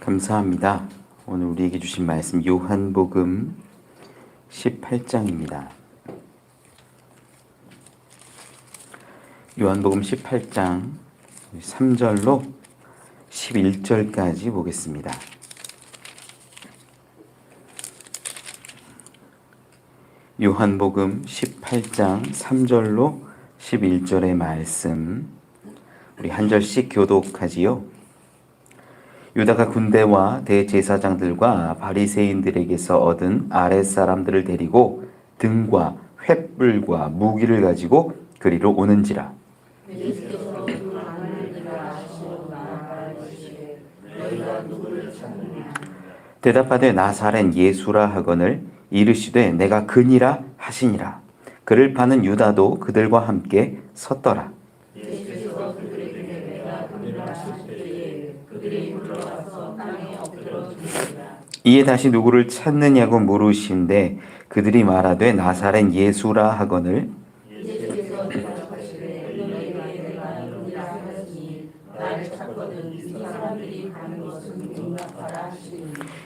감사합니다. 오늘 우리에게 주신 말씀 요한복음 18장입니다. 요한복음 18장 3절로 11절까지 보겠습니다. 요한복음 18장 3절로 11절의 말씀 우리 한 절씩 교독하지요. 유다가 군대와 대제사장들과 바리새인들에게서 얻은 아랫사람들을 데리고 등과 횃불과 무기를 가지고 그리로 오는지라. 대답하되 나사렛 예수라 하거늘 이르시되 내가 그니라 하시니라. 그를 파는 유다도 그들과 함께 섰더라. 이에 다시 누구를 찾느냐고 물으신데 그들이 말하되 나사렛 예수라 하거늘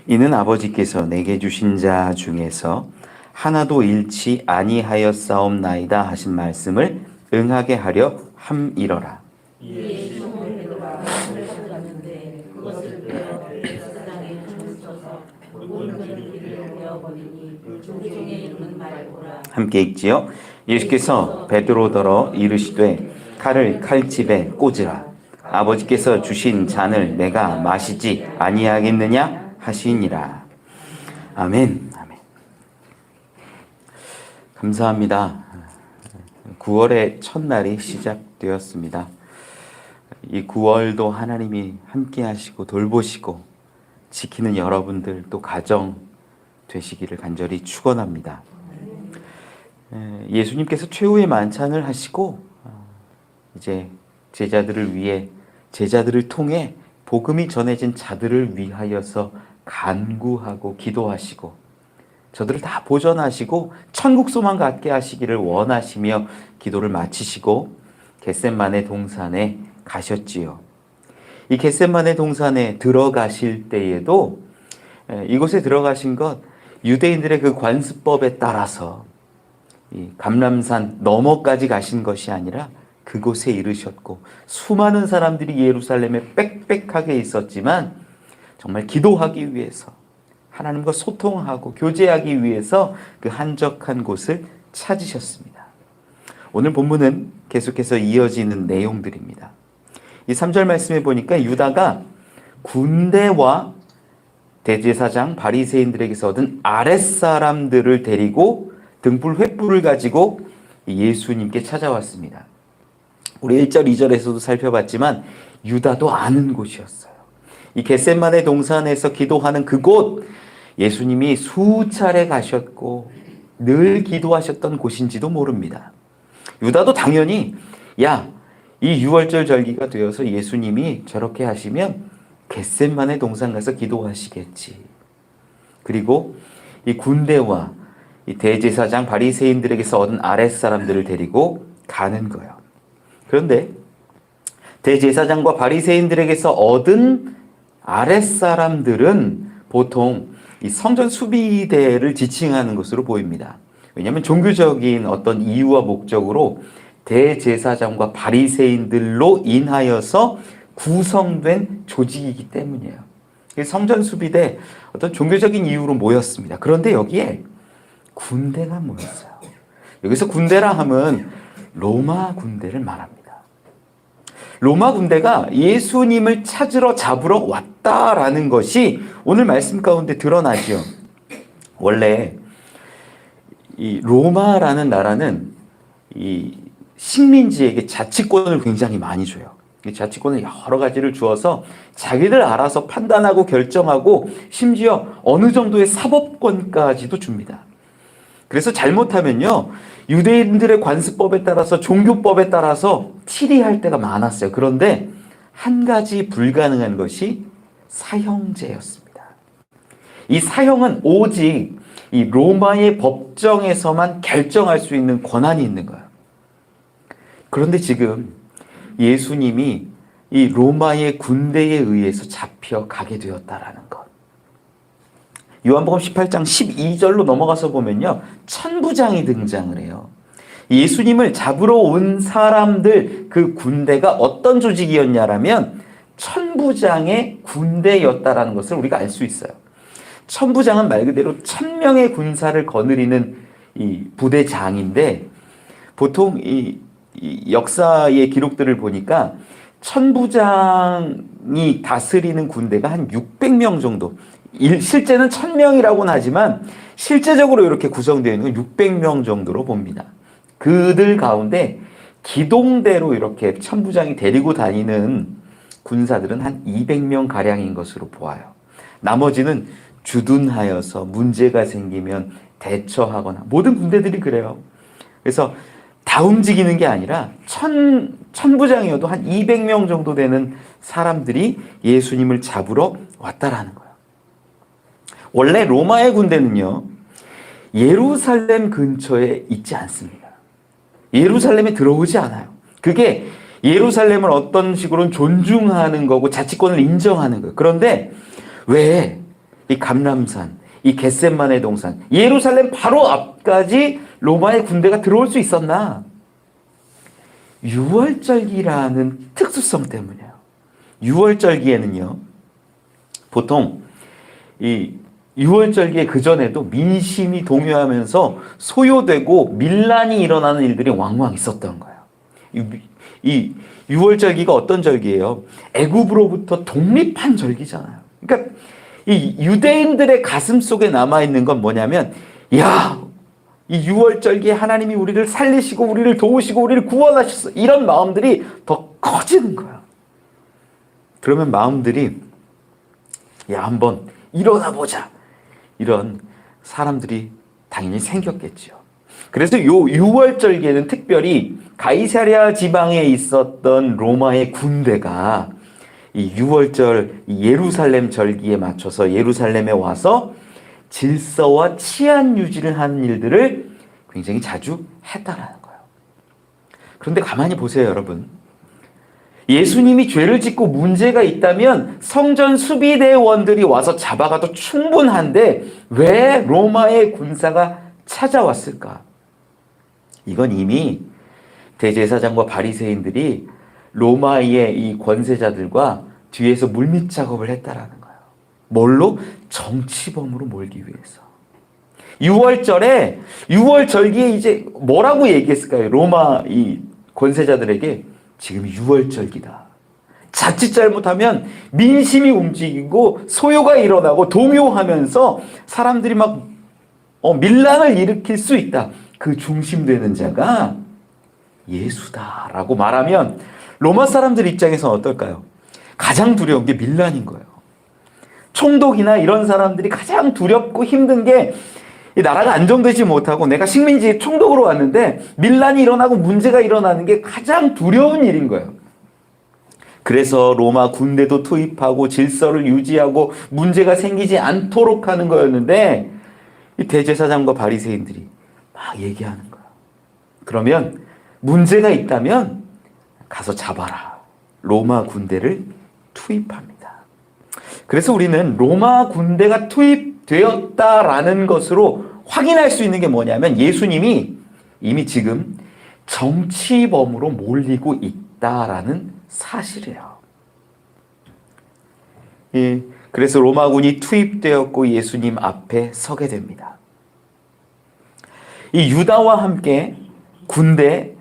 이는 아버지께서 내게 주신 자 중에서 하나도 잃지 아니하였사옵나이다 하신 말씀을 응하게 하려 함이러라. 함께 읽지요. 예수께서 베드로더러 이르시되 칼을 칼집에 꽂으라. 아버지께서 주신 잔을 내가 마시지 아니하겠느냐 하시니라. 아멘. 아멘. 감사합니다. 9월의 첫날이 시작되었습니다. 이 9월도 하나님이 함께 하시고 돌보시고 지키는 여러분들 또 가정 되시기를 간절히 축원합니다. 예수님께서 최후의 만찬을 하시고 이제 제자들을 위해 제자들을 통해 복음이 전해진 자들을 위하여서 간구하고 기도하시고 저들을 다 보전하시고 천국 소망 갖게 하시기를 원하시며 기도를 마치시고 겟셋마네 동산에 가셨지요. 이 겟셋마네 동산에 들어가실 때에도 이곳에 들어가신 것 유대인들의 그 관습법에 따라서 이 감람산 너머까지 가신 것이 아니라 그곳에 이르셨고 수많은 사람들이 예루살렘에 빽빽하게 있었지만 정말 기도하기 위해서 하나님과 소통하고 교제하기 위해서 그 한적한 곳을 찾으셨습니다. 오늘 본문은 계속해서 이어지는 내용들입니다. 이 3절 말씀에 보니까 유다가 군대와 대제사장 바리새인들에게서 얻은 아랫사람들을 데리고 등불 횃불을 가지고 예수님께 찾아왔습니다. 우리 1절 2절에서도 살펴봤지만 유다도 아는 곳이었어요. 이 겟셋마네 동산에서 기도하는 그곳 예수님이 수차례 가셨고 늘 기도하셨던 곳인지도 모릅니다. 유다도 당연히 이 6월절 절기가 되어서 예수님이 저렇게 하시면 겟셋마네 동산 가서 기도하시겠지. 그리고 이 군대와 이 대제사장 바리새인들에게서 얻은 아랫사람들을 데리고 가는 거예요. 그런데 대제사장과 바리새인들에게서 얻은 아랫사람들은 보통 이 성전 수비대를 지칭하는 것으로 보입니다. 왜냐하면 종교적인 어떤 이유와 목적으로 대제사장과 바리새인들로 인하여서 구성된 조직이기 때문이에요. 성전 수비대 어떤 종교적인 이유로 모였습니다. 그런데 여기에 군대가 모였어요. 여기서 군대라 하면 로마 군대를 말합니다. 로마 군대가 예수님을 찾으러 잡으러 왔다라는 것이 오늘 말씀 가운데 드러나죠. 원래 이 로마라는 나라는 이 식민지에게 자치권을 굉장히 많이 줘요. 이 자치권을 여러 가지를 주어서 자기들 알아서 판단하고 결정하고 심지어 어느 정도의 사법권까지도 줍니다. 그래서 잘못하면요, 유대인들의 관습법에 따라서 종교법에 따라서 치리할 때가 많았어요. 그런데 한 가지 불가능한 것이 사형제였습니다. 이 사형은 오직 이 로마의 법정에서만 결정할 수 있는 권한이 있는 거예요. 그런데 지금 예수님이 이 로마의 군대에 의해서 잡혀가게 되었다라는 것. 요한복음 18장 12절로 넘어가서 보면요, 천부장이 등장을 해요. 예수님을 잡으러 온 사람들, 그 군대가 어떤 조직이었냐라면 천부장의 군대였다라는 것을 우리가 알 수 있어요. 천부장은 말 그대로 1000명의 군사를 거느리는 이 부대장인데, 보통 이 역사의 기록들을 보니까 천부장이 다스리는 군대가 한 600명 정도, 실제는 1000명이라고는 하지만 실제적으로 이렇게 구성되어 있는 건 600명 정도로 봅니다. 그들 가운데 기동대로 이렇게 천부장이 데리고 다니는 군사들은 한 200명 가량인 것으로 보아요. 나머지는 주둔하여서 문제가 생기면 대처하거나, 모든 군대들이 그래요. 그래서 다 움직이는 게 아니라 천부장이어도 한 200명 정도 되는 사람들이 예수님을 잡으러 왔다라는 거예요. 원래 로마의 군대는요, 예루살렘 근처에 있지 않습니다. 예루살렘에 들어오지 않아요. 그게 예루살렘을 어떤 식으로는 존중하는 거고 자치권을 인정하는 거예요. 그런데 왜 이 감람산, 이 겟셋마네 동산, 예루살렘 바로 앞까지 로마의 군대가 들어올 수 있었나? 유월절기라는 특수성 때문이에요. 유월절기에는요, 보통 이 유월절기의 그전에도 민심이 동요하면서 소요되고 밀란이 일어나는 일들이 왕왕 있었던 거예요. 이 유월절기가 어떤 절기예요? 애굽으로부터 독립한 절기잖아요. 그러니까 이 유대인들의 가슴 속에 남아있는 건 뭐냐면, 야, 이 유월절기에 하나님이 우리를 살리시고 우리를 도우시고 우리를 구원하셨어, 이런 마음들이 더 커지는 거야. 그러면 마음들이, 야, 한번 일어나 보자, 이런 사람들이 당연히 생겼겠죠. 그래서 요 유월절기에는 특별히 가이사랴 지방에 있었던 로마의 군대가 이 유월절 예루살렘 절기에 맞춰서 예루살렘에 와서 질서와 치안 유지를 하는 일들을 굉장히 자주 했다라는 거예요. 그런데 가만히 보세요, 여러분. 예수님이 죄를 짓고 문제가 있다면 성전 수비대원들이 와서 잡아가도 충분한데 왜 로마의 군사가 찾아왔을까? 이건 이미 대제사장과 바리새인들이 로마의 이 권세자들과 뒤에서 물밑 작업을 했다라는 거예요. 뭘로? 정치범으로 몰기 위해서. 유월절기에 이제 뭐라고 얘기했을까요? 로마 이 권세자들에게 지금 유월절기다. 자칫 잘못하면 민심이 움직이고 소요가 일어나고 동요하면서 사람들이 막 밀란을 일으킬 수 있다. 그 중심되는 자가 예수다라고 말하면 로마 사람들 입장에서는 어떨까요? 가장 두려운 게 밀란인 거예요. 총독이나 이런 사람들이 가장 두렵고 힘든 게 이 나라가 안정되지 못하고 내가 식민지 총독으로 왔는데 밀란이 일어나고 문제가 일어나는 게 가장 두려운 일인 거예요. 그래서 로마 군대도 투입하고 질서를 유지하고 문제가 생기지 않도록 하는 거였는데 이 대제사장과 바리새인들이 막 얘기하는 거예요. 그러면 문제가 있다면 가서 잡아라. 로마 군대를 투입합니다. 그래서 우리는 로마 군대가 투입되었다라는 것으로 확인할 수 있는 게 뭐냐면 예수님이 이미 지금 정치범으로 몰리고 있다라는 사실이에요. 예, 그래서 로마군이 투입되었고 예수님 앞에 서게 됩니다. 이 유다와 함께 군대,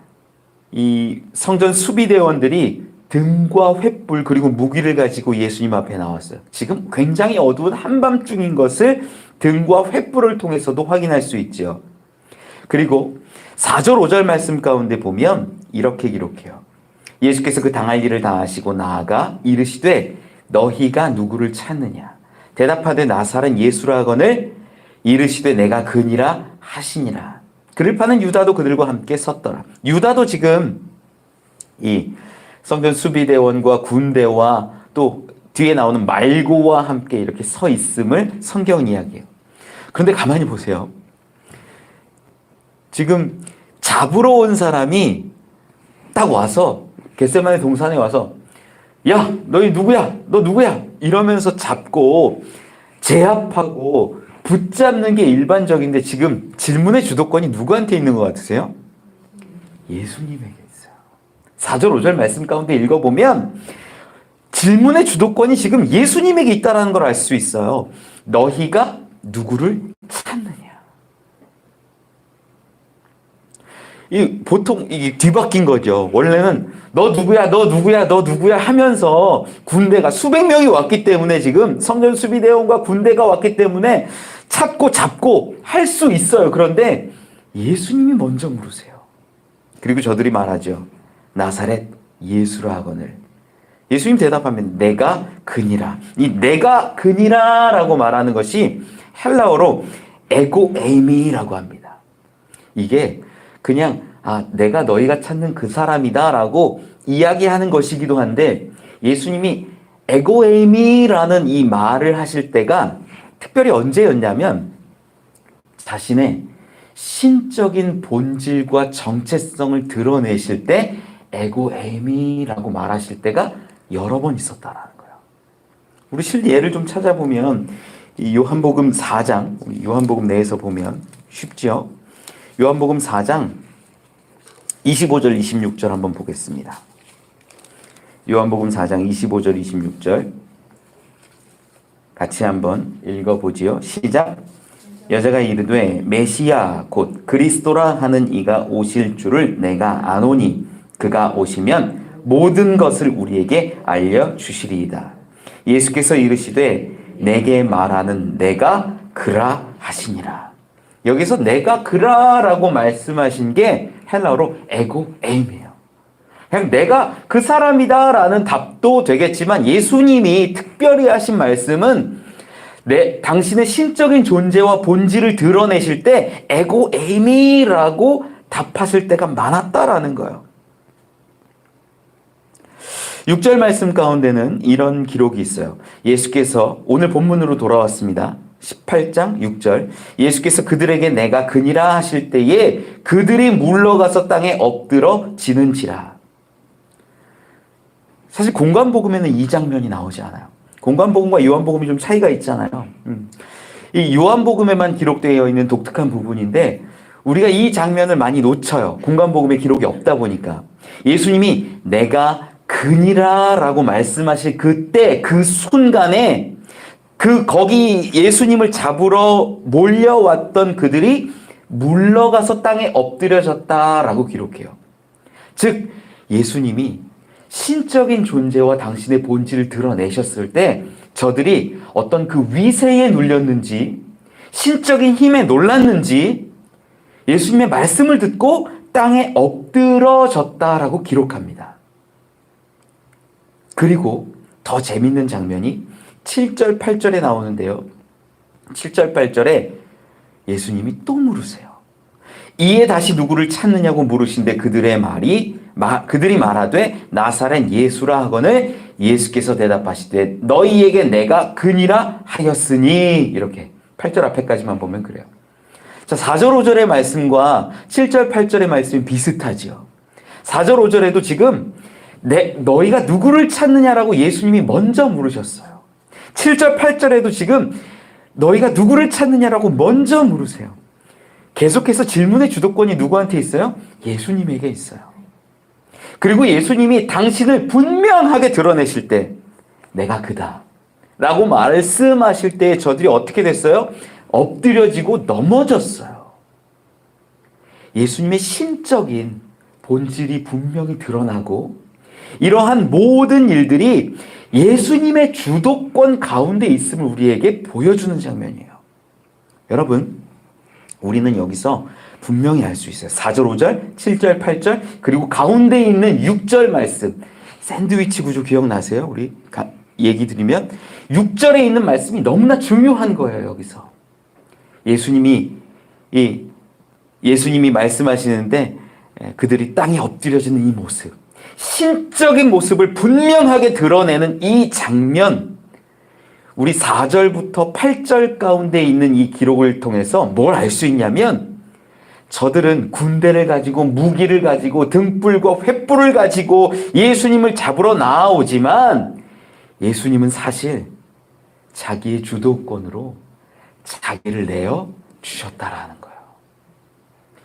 이 성전 수비대원들이 등과 횃불 그리고 무기를 가지고 예수님 앞에 나왔어요. 지금 굉장히 어두운 한밤중인 것을 등과 횃불을 통해서도 확인할 수 있죠. 그리고 4절 5절 말씀 가운데 보면 이렇게 기록해요. 예수께서 그 당할 일을 다 아시고 나아가 이르시되 너희가 누구를 찾느냐? 대답하되 나사렛 예수라 하거늘 이르시되 내가 그니라 하시니라. 그를 파는 유다도 그들과 함께 섰더라. 유다도 지금 이 성전 수비대원과 군대와 또 뒤에 나오는 말고와 함께 이렇게 서 있음을 성경 이야기해요. 그런데 가만히 보세요. 지금 잡으러 온 사람이 딱 와서 겟세마네 동산에 와서 야, 너희 누구야? 너 누구야? 이러면서 잡고 제압하고 붙잡는 게 일반적인데 지금 질문의 주도권이 누구한테 있는 것 같으세요? 예수님에게 있어요. 4절 5절 말씀 가운데 읽어보면 질문의 주도권이 지금 예수님에게 있다는 걸 알 수 있어요. 너희가 누구를 찾느냐. 보통 이게 뒤바뀐 거죠. 원래는 너 누구야, 너 누구야, 너 누구야 하면서 군대가 수백 명이 왔기 때문에 지금 성전 수비대원과 군대가 왔기 때문에 찾고 잡고 할 수 있어요. 그런데 예수님이 먼저 물으세요. 그리고 저들이 말하죠. 나사렛 예수라 하거늘. 예수님 대답하면 내가 그니라. 이 내가 그니라라고 말하는 것이 헬라어로 에고에이미라고 합니다. 이게 그냥 내가 너희가 찾는 그 사람이다라고 이야기하는 것이기도 한데 예수님이 에고에이미라는 이 말을 하실 때가 특별히 언제였냐면 자신의 신적인 본질과 정체성을 드러내실 때 에고에이미라고 말하실 때가 여러 번 있었다라는 거예요. 우리 실제 예를 좀 찾아보면 이 요한복음 4장, 요한복음 내에서 보면 쉽죠? 요한복음 4장 25절 26절 한번 보겠습니다. 요한복음 4장 25절 26절 같이 한번 읽어보지요. 시작. 여자가 이르되 메시아 곧 그리스도라 하는 이가 오실 줄을 내가 아노니 그가 오시면 모든 것을 우리에게 알려주시리이다. 예수께서 이르시되 내게 말하는 내가 그라 하시니라. 여기서 내가 그라라고 말씀하신 게 헬라어로 에고에임이에요. 그냥 내가 그 사람이다라는 답도 되겠지만 예수님이 특별히 하신 말씀은 당신의 신적인 존재와 본질을 드러내실 때 에고에임이라고 답하실 때가 많았다라는 거예요. 6절 말씀 가운데는 이런 기록이 있어요. 예수께서 오늘 본문으로 돌아왔습니다. 18장 6절 예수께서 그들에게 내가 그니라 하실 때에 그들이 물러가서 땅에 엎드러 지는지라. 사실 공관복음에는 이 장면이 나오지 않아요. 공관복음과 요한복음이 좀 차이가 있잖아요. 이 요한복음에만 기록되어 있는 독특한 부분인데 우리가 이 장면을 많이 놓쳐요. 공관복음에 기록이 없다 보니까. 예수님이 내가 그니라라고 말씀하실 그때 그 순간에 거기 예수님을 잡으러 몰려왔던 그들이 물러가서 땅에 엎드려졌다라고 기록해요. 즉 예수님이 신적인 존재와 당신의 본질을 드러내셨을 때 저들이 어떤 그 위세에 눌렸는지 신적인 힘에 놀랐는지 예수님의 말씀을 듣고 땅에 엎드러졌다라고 기록합니다. 그리고 더 재밌는 장면이 7절, 8절에 나오는데요. 7절, 8절에 예수님이 또 물으세요. 이에 다시 누구를 찾느냐고 물으신데 그들이 말하되 나사렛 예수라 하거늘 예수께서 대답하시되 너희에게 내가 그니라 하였으니. 이렇게 8절 앞에까지만 보면 그래요. 자, 4절, 5절의 말씀과 7절, 8절의 말씀이 비슷하죠. 4절, 5절에도 지금 너희가 누구를 찾느냐라고 예수님이 먼저 물으셨어요. 7절, 8절에도 지금 너희가 누구를 찾느냐라고 먼저 물으세요. 계속해서 질문의 주도권이 누구한테 있어요? 예수님에게 있어요. 그리고 예수님이 당신을 분명하게 드러내실 때 내가 그다 라고 말씀하실 때 저들이 어떻게 됐어요? 엎드려지고 넘어졌어요. 예수님의 신적인 본질이 분명히 드러나고 이러한 모든 일들이 예수님의 주도권 가운데 있음을 우리에게 보여주는 장면이에요. 여러분, 우리는 여기서 분명히 알 수 있어요. 4절, 5절, 7절, 8절, 그리고 가운데 있는 6절 말씀. 샌드위치 구조 기억나세요? 우리 얘기 드리면 6절에 있는 말씀이 너무나 중요한 거예요. 여기서 예수님이 말씀하시는데 그들이 땅에 엎드려지는 이 모습, 신적인 모습을 분명하게 드러내는 이 장면, 우리 4절부터 8절 가운데 있는 이 기록을 통해서 뭘 알 수 있냐면 저들은 군대를 가지고 무기를 가지고 등불과 횃불을 가지고 예수님을 잡으러 나아오지만 예수님은 사실 자기의 주도권으로 자기를 내어 주셨다라는 거예요.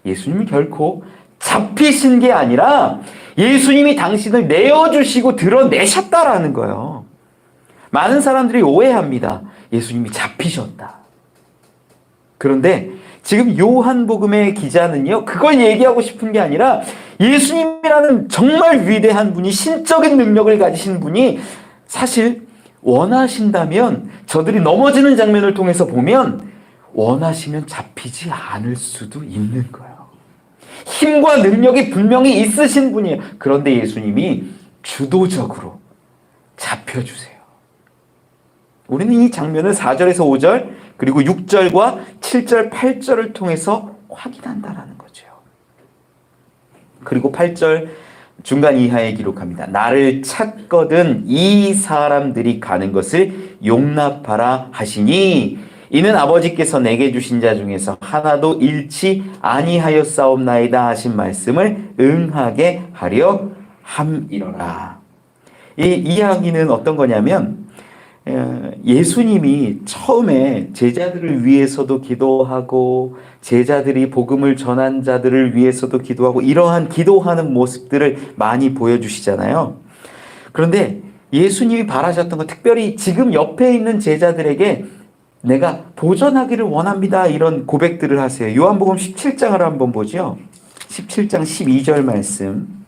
예수님이 결코 잡히신 게 아니라 예수님이 당신을 내어주시고 드러내셨다라는 거예요. 많은 사람들이 오해합니다. 예수님이 잡히셨다. 그런데 지금 요한복음의 기자는요, 그걸 얘기하고 싶은 게 아니라 예수님이라는 정말 위대한 분이, 신적인 능력을 가지신 분이 사실 원하신다면 저들이 넘어지는 장면을 통해서 보면 원하시면 잡히지 않을 수도 있는 거예요. 힘과 능력이 분명히 있으신 분이에요. 그런데 예수님이 주도적으로 잡혀주세요. 우리는 이 장면을 4절에서 5절 그리고 6절과 7절, 8절을 통해서 확인한다라는 거죠. 그리고 8절 중간 이하에 기록합니다. 나를 찾거든 이 사람들이 가는 것을 용납하라 하시니 이는 아버지께서 내게 주신 자 중에서 하나도 잃지 아니하였사옵나이다 하신 말씀을 응하게 하려 함이로라. 이 이야기는 어떤 거냐면 예수님이 처음에 제자들을 위해서도 기도하고 제자들이 복음을 전한 자들을 위해서도 기도하고 이러한 기도하는 모습들을 많이 보여주시잖아요. 그런데 예수님이 바라셨던 건 특별히 지금 옆에 있는 제자들에게 내가 보전하기를 원합니다. 이런 고백들을 하세요. 요한복음 17장을 한번 보죠. 17장 12절 말씀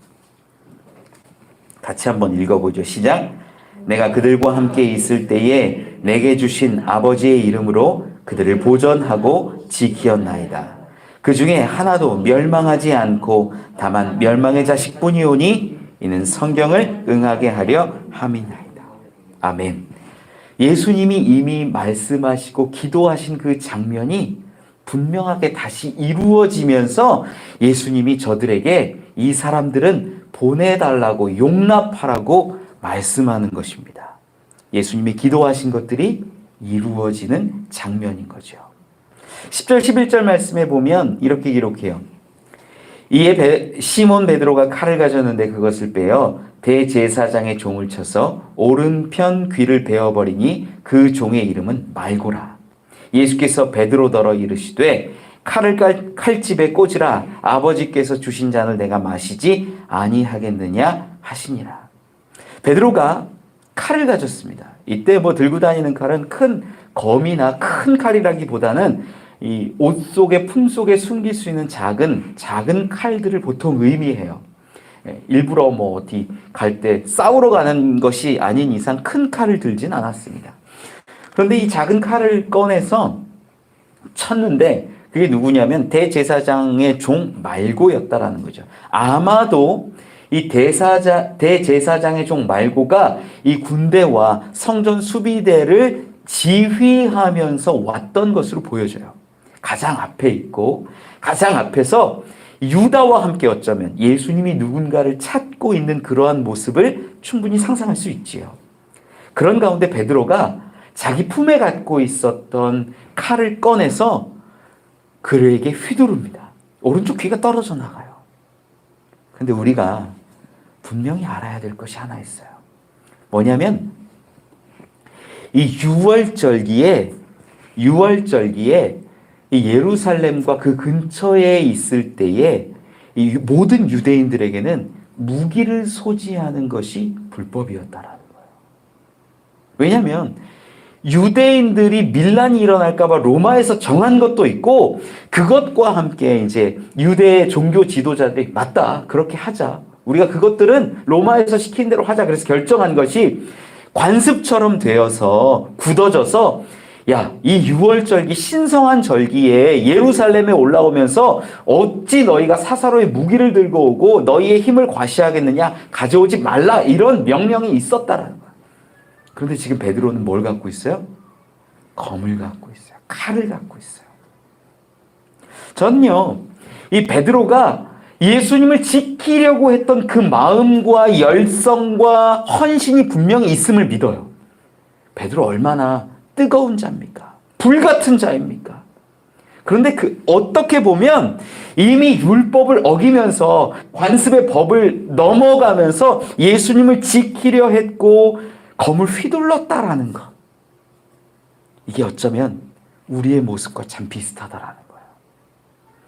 같이 한번 읽어보죠. 시작. 내가 그들과 함께 있을 때에 내게 주신 아버지의 이름으로 그들을 보전하고 지키었나이다. 그 중에 하나도 멸망하지 않고 다만 멸망의 자식뿐이오니 이는 성경을 응하게 하려 함이나이다. 아멘. 예수님이 이미 말씀하시고 기도하신 그 장면이 분명하게 다시 이루어지면서 예수님이 저들에게 이 사람들은 보내달라고 용납하라고 말씀하는 것입니다. 예수님이 기도하신 것들이 이루어지는 장면인 거죠. 10절 11절 말씀에 보면 이렇게 기록해요. 이에 시몬 베드로가 칼을 가졌는데 그것을 빼어 대제사장의 종을 쳐서 오른편 귀를 베어버리니 그 종의 이름은 말고라. 예수께서 베드로더러 이르시되 칼을 칼집에 꽂으라. 아버지께서 주신 잔을 내가 마시지 아니하겠느냐 하시니라. 베드로가 칼을 가졌습니다. 이때 들고 다니는 칼은 큰 검이나 큰 칼이라기보다는 이 옷 속에 품 속에 숨길 수 있는 작은 칼들을 보통 의미해요. 일부러 어디 갈 때 싸우러 가는 것이 아닌 이상 큰 칼을 들진 않았습니다. 그런데 이 작은 칼을 꺼내서 쳤는데 그게 누구냐면 대제사장의 종 말고였다라는 거죠. 아마도 이 대제사장의 종 말고가 이 군대와 성전 수비대를 지휘하면서 왔던 것으로 보여져요. 가장 앞에 있고 가장 앞에서 유다와 함께 어쩌면 예수님이 누군가를 찾고 있는 그러한 모습을 충분히 상상할 수 있지요. 그런 가운데 베드로가 자기 품에 갖고 있었던 칼을 꺼내서 그에게 휘두릅니다. 오른쪽 귀가 떨어져 나가요. 근데 우리가 분명히 알아야 될 것이 하나 있어요. 뭐냐면 이 유월절기에 이 예루살렘과 그 근처에 있을 때에 이 모든 유대인들에게는 무기를 소지하는 것이 불법이었다라는 거예요. 왜냐하면 유대인들이 밀란이 일어날까봐 로마에서 정한 것도 있고 그것과 함께 이제 유대 종교 지도자들이 맞다 그렇게 하자. 우리가 그것들은 로마에서 시킨 대로 하자. 그래서 결정한 것이 관습처럼 되어서 굳어져서 이 유월절기 신성한 절기에 예루살렘에 올라오면서 어찌 너희가 사사로이 무기를 들고 오고 너희의 힘을 과시하겠느냐 가져오지 말라 이런 명령이 있었다라는 거예요. 그런데 지금 베드로는 뭘 갖고 있어요? 검을 갖고 있어요. 칼을 갖고 있어요. 저는요 이 베드로가 예수님을 지키려고 했던 그 마음과 열성과 헌신이 분명히 있음을 믿어요. 베드로 얼마나 뜨거운 자입니까? 불같은 자입니까? 그런데 어떻게 보면 이미 율법을 어기면서 관습의 법을 넘어가면서 예수님을 지키려 했고 검을 휘둘렀다라는 것. 이게 어쩌면 우리의 모습과 참 비슷하다라는 거예요.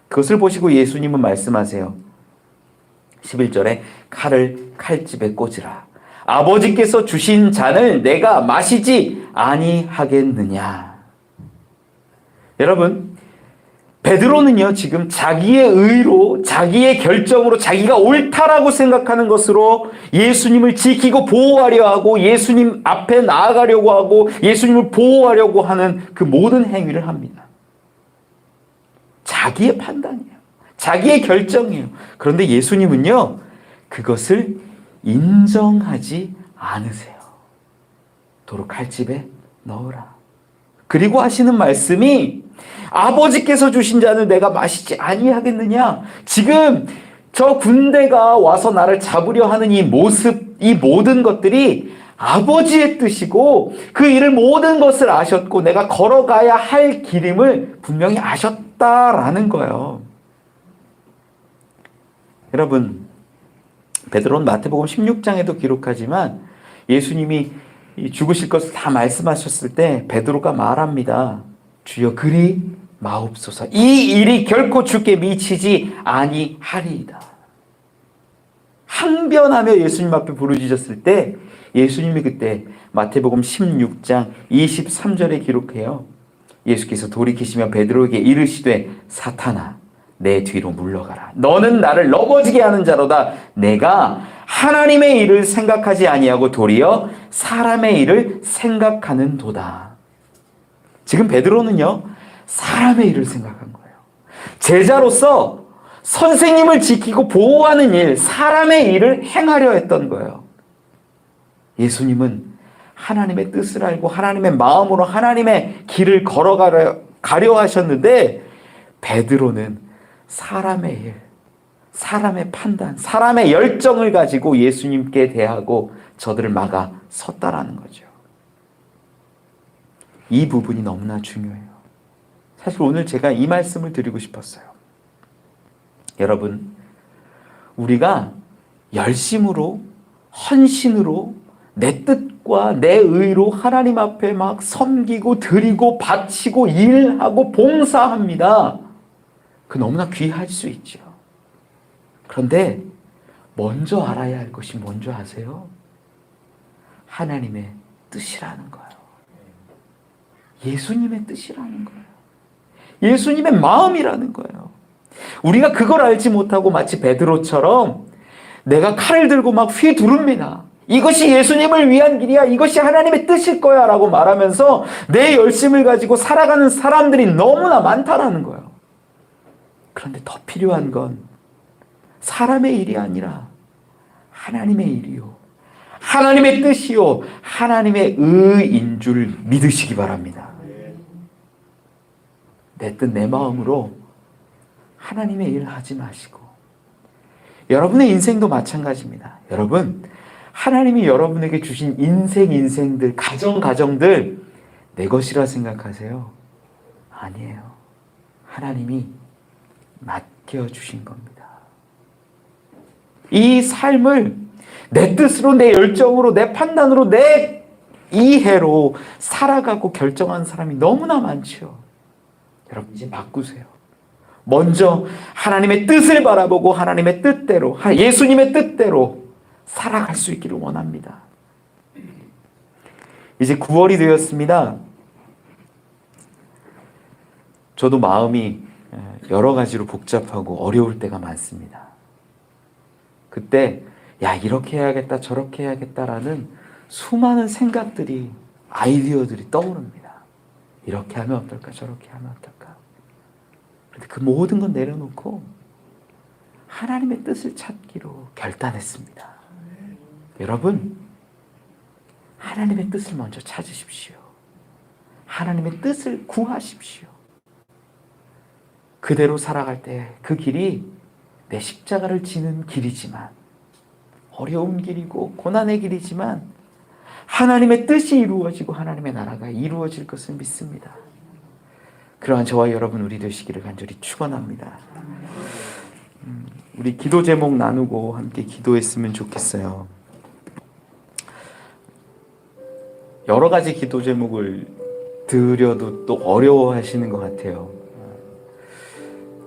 그것을 보시고 예수님은 말씀하세요. 11절에 칼을 칼집에 꽂으라. 아버지께서 주신 잔을 내가 마시지 아니하겠느냐. 여러분, 베드로는요, 지금 자기의 의로, 자기의 결정으로, 자기가 옳다라고 생각하는 것으로 예수님을 지키고 보호하려 하고, 예수님 앞에 나아가려고 하고, 예수님을 보호하려고 하는 그 모든 행위를 합니다. 자기의 판단이에요. 자기의 결정이에요. 그런데 예수님은요, 그것을 인정하지 않으세요. 도로 칼집에 넣으라. 그리고 하시는 말씀이 아버지께서 주신 잔을 내가 마시지 아니하겠느냐. 지금 저 군대가 와서 나를 잡으려 하는 이 모습, 이 모든 것들이 아버지의 뜻이고 그 일을 모든 것을 아셨고 내가 걸어가야 할 길임을 분명히 아셨다라는 거예요. 여러분, 베드로는 마태복음 16장에도 기록하지만 예수님이 죽으실 것을 다 말씀하셨을 때 베드로가 말합니다. 주여 그리 마옵소서. 이 일이 결코 주께 미치지 아니하리이다. 항변하며 예수님 앞에 부르짖었을 때 예수님이 그때 마태복음 16장 23절에 기록해요. 예수께서 돌이키시며 베드로에게 이르시되 사탄아 내 뒤로 물러가라. 너는 나를 넘어지게 하는 자로다. 내가 하나님의 일을 생각하지 아니하고 도리어 사람의 일을 생각하는도다. 지금 베드로는요, 사람의 일을 생각한 거예요. 제자로서 선생님을 지키고 보호하는 일, 사람의 일을 행하려 했던 거예요. 예수님은 하나님의 뜻을 알고 하나님의 마음으로 하나님의 길을 걸어가려 하셨는데 베드로는 사람의 일, 사람의 판단, 사람의 열정을 가지고 예수님께 대하고 저들을 막아 섰다라는 거죠. 이 부분이 너무나 중요해요. 사실 오늘 제가 이 말씀을 드리고 싶었어요. 여러분, 우리가 열심으로, 헌신으로 내 뜻과 내 의로 하나님 앞에 막 섬기고 드리고 바치고 일하고 봉사합니다. 그 너무나 귀할 수 있죠. 그런데 먼저 알아야 할 것이 뭔지 아세요? 하나님의 뜻이라는 거예요. 예수님의 뜻이라는 거예요. 예수님의 마음이라는 거예요. 우리가 그걸 알지 못하고 마치 베드로처럼 내가 칼을 들고 막 휘두릅니다. 이것이 예수님을 위한 길이야. 이것이 하나님의 뜻일 거야 라고 말하면서 내 열심을 가지고 살아가는 사람들이 너무나 많다라는 거예요. 그런데 더 필요한 건 사람의 일이 아니라 하나님의 일이요. 하나님의 뜻이요. 하나님의 의인 줄 믿으시기 바랍니다. 내 뜻, 내 마음으로 하나님의 일을 하지 마시고 여러분의 인생도 마찬가지입니다. 여러분, 하나님이 여러분에게 주신 인생들, 가정들 내 것이라 생각하세요? 아니에요. 하나님이 맡겨주신 겁니다. 이 삶을 내 뜻으로, 내 열정으로, 내 판단으로, 내 이해로 살아가고 결정한 사람이 너무나 많죠. 여러분 이제 바꾸세요. 먼저 하나님의 뜻을 바라보고 하나님의 뜻대로, 예수님의 뜻대로 살아갈 수 있기를 원합니다. 이제 9월이 되었습니다. 저도 마음이 여러 가지로 복잡하고 어려울 때가 많습니다. 그때 야, 이렇게 해야겠다, 저렇게 해야겠다라는 수많은 생각들이, 아이디어들이 떠오릅니다. 이렇게 하면 어떨까, 저렇게 하면 어떨까. 그런데 그 모든 건 내려놓고 하나님의 뜻을 찾기로 결단했습니다. 여러분, 하나님의 뜻을 먼저 찾으십시오. 하나님의 뜻을 구하십시오. 그대로 살아갈 때 그 길이 내 십자가를 지는 길이지만, 어려운 길이고 고난의 길이지만 하나님의 뜻이 이루어지고 하나님의 나라가 이루어질 것을 믿습니다. 그러한 저와 여러분 우리 되시기를 간절히 축원합니다. 우리 기도 제목 나누고 함께 기도했으면 좋겠어요. 여러 가지 기도 제목을 드려도 또 어려워하시는 것 같아요.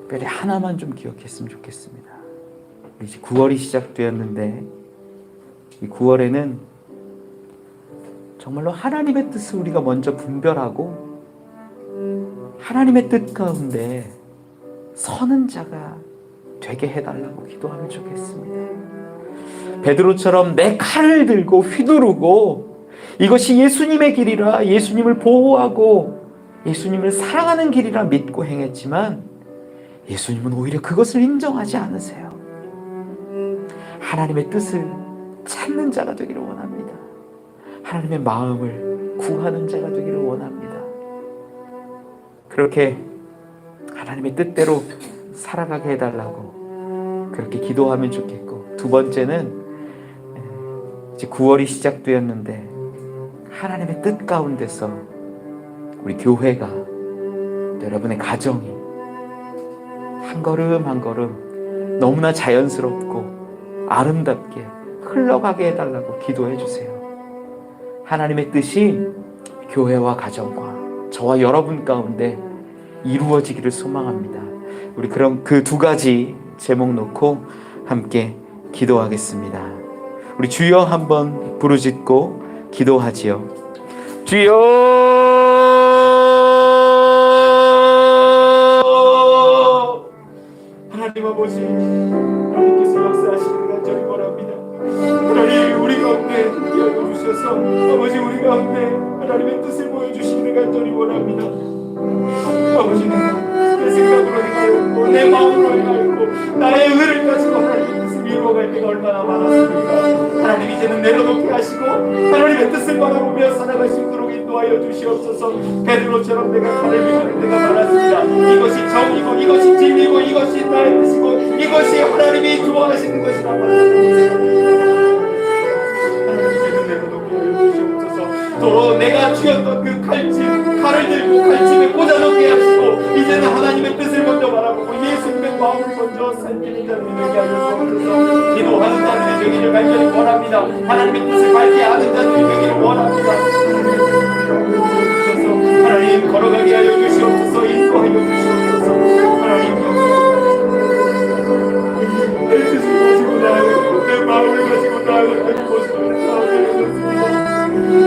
특별히 하나만 좀 기억했으면 좋겠습니다. 이제 9월이 시작되었는데 이 9월에는 정말로 하나님의 뜻을 우리가 먼저 분별하고 하나님의 뜻 가운데 서는 자가 되게 해달라고 기도하면 좋겠습니다. 베드로처럼 내 칼을 들고 휘두르고 이것이 예수님의 길이라, 예수님을 보호하고 예수님을 사랑하는 길이라 믿고 행했지만 예수님은 오히려 그것을 인정하지 않으세요. 하나님의 뜻을 찾는 자가 되기를 원합니다. 하나님의 마음을 구하는 자가 되기를 원합니다. 그렇게 하나님의 뜻대로 살아가게 해달라고 그렇게 기도하면 좋겠고, 두 번째는 이제 9월이 시작되었는데 하나님의 뜻 가운데서 우리 교회가, 여러분의 가정이 한 걸음 한 걸음 너무나 자연스럽고 아름답게 흘러가게 해달라고 기도해 주세요. 하나님의 뜻이 교회와 가정과 저와 여러분 가운데 이루어지기를 소망합니다. 우리 그럼 그 두 가지 제목 놓고 함께 기도하겠습니다. 우리 주여 한번 부르짖고 기도하지요. 주여, 하나님 아버지, 하나님께서 역사하시는 간절히 원합니다. 하나님, 우리 가운데 함께하여 주셔서 아버지, 우리 가운데 하나님의 뜻을 보여주시기를 간절히 원합니다. 아버지는 내 생각으로 행하였고 내 마음으로 행하였고 나의 의를 가지고 하나님의 뜻을 이루어갈 때가 얼마나 많았습니까? 하나님, 이제는 내려놓게 하시고 하나님의 뜻을 바라보며 살아갈 수 있도록 인도하여 주시옵소서. 베드로처럼 내가 칼을 들고 때가 많았습니다. 이것이 정이고 이것이 진리고 이것이 나의 뜻이고 이것이 하나님이 좋아하시는 것이라 말합니다. 또 내가 쥐었던 그 칼을 들고 칼집에 꽂아놓게 하시고 이제는 하나님의 뜻을 먼저 바라보고 예수님의 마음을 먼저 살피는 자들이 되게 하셔서 기도하는 자들이 되기를 간절히 원합니다. 하나님의 뜻을 밝게 아는 자들이 되기를 원합니다. 하나님, 걸어가게 하여 주시옵소서. 인도하여 주시옵소서. 하나님, 내 뜻을 가지고 나아가고 내 마음을 가지고 나아가는 모습을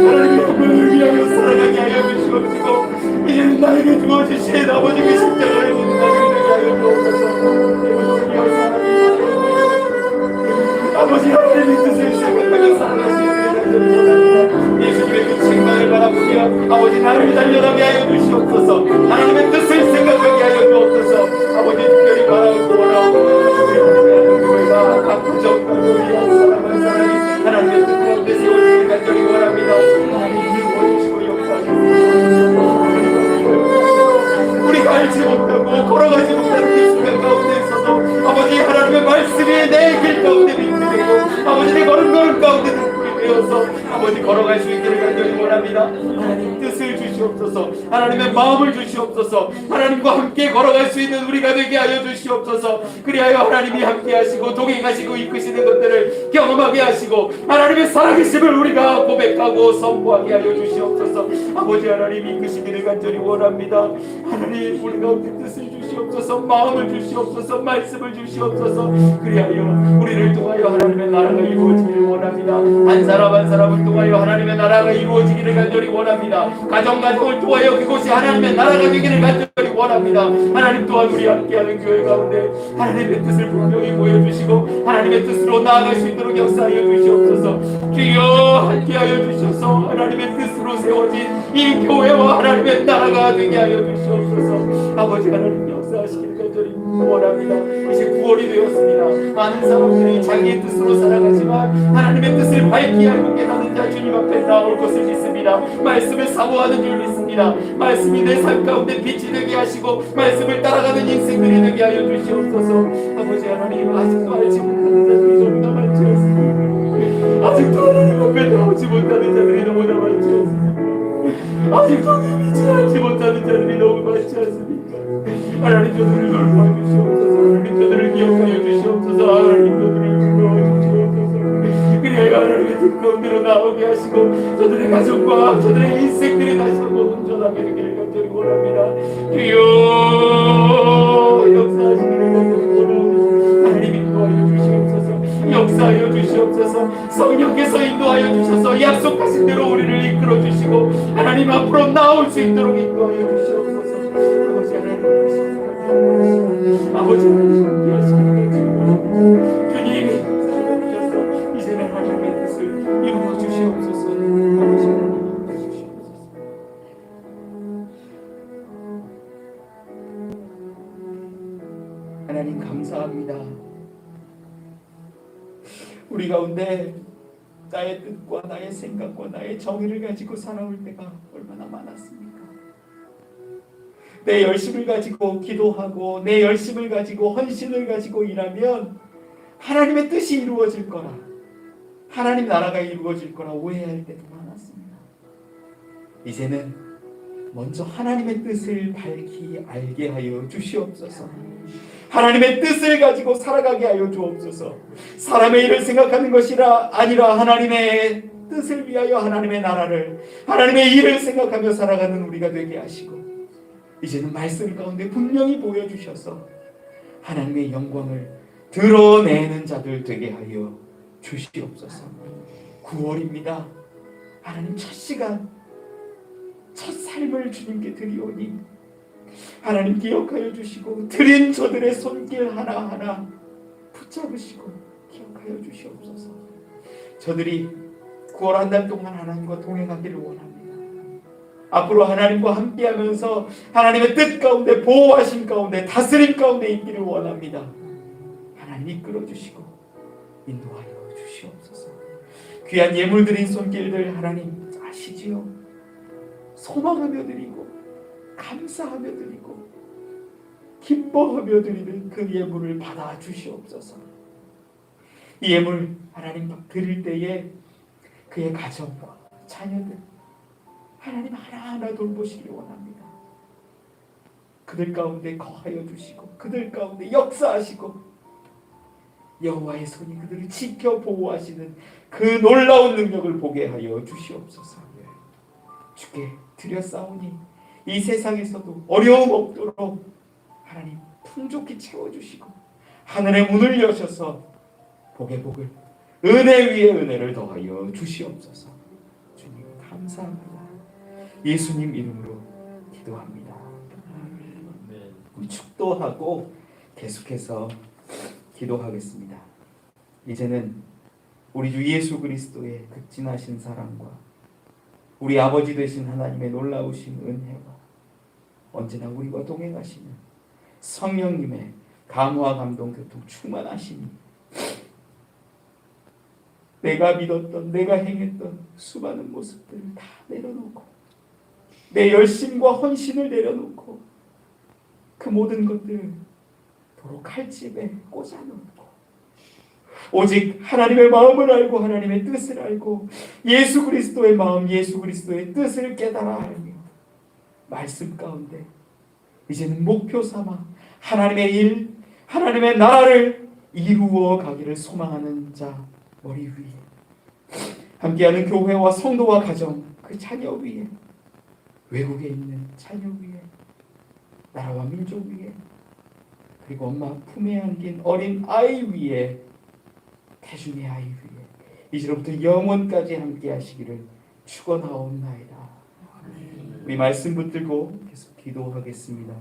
하나님의 영광을 위하여 살아가게 하여 주시옵시고 이제는 나에게 주어주신 아버지 그 십자가의 은혜를 되게 하여 주옵소서. 아버지, 하나님의 뜻을 생각하며 살아가시기를 간절히 원합니다. 예수님의 그 생각을 바라보며 아버지, 나를 달려나게 하여 주시옵소서. 하나님의 뜻을 생각하게 하여 주옵소서. 아버지, 특별히 바라고 원하고 교회가 각 정당을 위한 사랑을 사랑이 하나님의 뜻 가운데 세워지기를 간절히 원합니다. 우리가 알지 못하고 걸어가지 못하는 이 순간 가운데에서도 아버지, 하나님의 말씀이 내 길 가운데 빛이 되고 아버지, 내 걸음걸음 가운데 눈물이 되어서 아버지 걸어갈 수 있기를 간절히 원합니다. 하나님 뜻을 주시옵소서. 하나님의 마음을 주시옵소서. 하나님과 함께 걸어갈 수 있는 우리가 되게 하여 주시옵소서. 그리하여 하나님이 함께 하시고 동행하시고 이끄시는 것들을 경험하게 하시고 하나님의 살아계심을 우리가 고백하고 선포하게 하여 주시옵소서. 아버지 하나님, 이끄시기를 간절히 원합니다. 하나님, 우리 가운데 뜻을 주시옵소서. 마음을 주시옵소서. 말씀을 주시옵소서. 그리하여 우리를 통하여 하나님의 나라가 이루어지기를 원합니다. 한 사람 한 사람을 통하여 하나님의 나라가 이루어지기를 간절히 원합니다. 가정을 통하여 그곳이 하나님의 나라가 되기를 간절히 원합니다. 하나님 또한 우리 함께하는 교회 가운데 하나님의 뜻을 분명히 보여주시고 하나님의 뜻으로 나아갈 수 있도록 역사하여 주시옵소서. 주여, 함께하여 주셔서 하나님의 뜻으로 세워진 이 교회와 하나님의 나라가 되게 하여 주시옵소서. 아버지 하나님, 역사하시기를 간절히 원합니다. 이제 9월이 되었습니다. 많은 사람들이 자기의 뜻으로 살아가지만 하나님의 뜻을 밝게 알고 깨닫는 자 주님 앞에 나올 것을 믿습니다. 말씀을 사모하는 줄 믿습니다. 말씀이 내 삶 가운데 빛이 되게 하시고 말씀을 따라가는 인생들이 되게 하여 주시옵소서. 아버지 하나님, 아직도 알지 못하는 자들이 너무나 많지않습니다. 아직도 하나님 앞에 나오지 못하는 자들이 너무나 많지않습니다. 아직도 믿지 않지 못하는 자들이 너무 많지 않습니까? 하나님 저들을 돌봐 주시옵소서. 하나님 저들을 기억하여 주시옵소서. 하나님 저들을 불러와 주시옵소서. 그리하여 하나님의 특권대로 나오게 하시고 저들의 가족과 저들의 인생들이 다시 한번 온전하게 되기를 간절히 원합니다. 주여 역사하시기를 간절히 원합니다. 하나님 인도하여 주시옵소서. 역사하여 주시옵소서. 성령께서 인도하여 주셔서 약속하신 대로 우리를 이끌어 주시고 하나님 앞으로 나올 수 있도록 인도하여 주시옵소서. 아버지 하나님 아버지 하나님 함께하시기를 주님 감사합니다. 이제는 하나님의 뜻을 이루어 주시옵소서. 아버지 하나님 주시옵소서. 하나님 감사합니다. 우리 가운데 나의 뜻과 나의 생각과 나의 정의를 가지고 살아올 때가 얼마나 많았습니까? 내 열심을 가지고 기도하고 내 열심을 가지고 헌신을 가지고 일하면 하나님의 뜻이 이루어질 거라, 하나님 나라가 이루어질 거라 오해할 때도 많았습니다. 이제는 먼저 하나님의 뜻을 밝히 알게 하여 주시옵소서. 하나님의 뜻을 가지고 살아가게 하여 주옵소서. 사람의 일을 생각하는 것이 아니라 하나님의 뜻을 위하여 하나님의 나라를, 하나님의 일을 생각하며 살아가는 우리가 되게 하시고, 이제는 말씀 가운데 분명히 보여주셔서 하나님의 영광을 드러내는 자들 되게 하여 주시옵소서. 9월입니다. 하나님 첫 시간, 첫 삶을 주님께 드리오니 하나님 기억하여 주시고 드린 저들의 손길 하나하나 붙잡으시고 기억하여 주시옵소서. 저들이 9월 한 달 동안 하나님과 동행하기를 원합니다. 앞으로 하나님과 함께하면서 하나님의 뜻 가운데, 보호하심 가운데, 다스림 가운데 있기를 원합니다. 하나님 이끌어 주시고 인도하여 주시옵소서. 귀한 예물 드린 손길들 하나님 아시지요? 소망하며 드리고 감사하며 드리고 기뻐하며 드리는 그 예물을 받아 주시옵소서. 이 예물 하나님 드릴 때에 그의 가정과 자녀들 하나님 하나하나 돌보시기 원합니다. 그들 가운데 거하여 주시고 그들 가운데 역사하시고 여호와의 손이 그들을 지켜 보호하시는 그 놀라운 능력을 보게 하여 주시옵소서. 주께 드렸사오니 이 세상에서도 어려움 없도록 하나님 풍족히 채워주시고 하늘의 문을 여셔서 복의 복을, 은혜 위에 은혜를 더하여 주시옵소서. 주님 감사합니다. 예수님 이름으로 기도합니다. 우리 축도하고 계속해서 기도하겠습니다. 이제는 우리 주 예수 그리스도의 극진하신 사랑과 우리 아버지 되신 하나님의 놀라우신 은혜와 언제나 우리와 동행하시는 성령님의 감화 감동 교통 충만하시니 내가 믿었던, 내가 행했던 수많은 모습들을 다 내려놓고 내 열심과 헌신을 내려놓고 그 모든 것들을 도로 칼집에 꽂아놓고 오직 하나님의 마음을 알고 하나님의 뜻을 알고 예수 그리스도의 마음, 예수 그리스도의 뜻을 깨달아 알며 말씀 가운데 이제는 목표 삼아 하나님의 일, 하나님의 나라를 이루어 가기를 소망하는 자 머리 위에, 함께하는 교회와 성도와 가정, 그 자녀 위에, 외국에 있는 자녀 위에, 나라와 민족 위에, 그리고 엄마 품에 안긴 어린 아이 위에, 태중의 아이 위에 이제로부터 영원까지 함께 하시기를 축원하옵나이다. 우리 말씀 붙들고 계속 기도하겠습니다.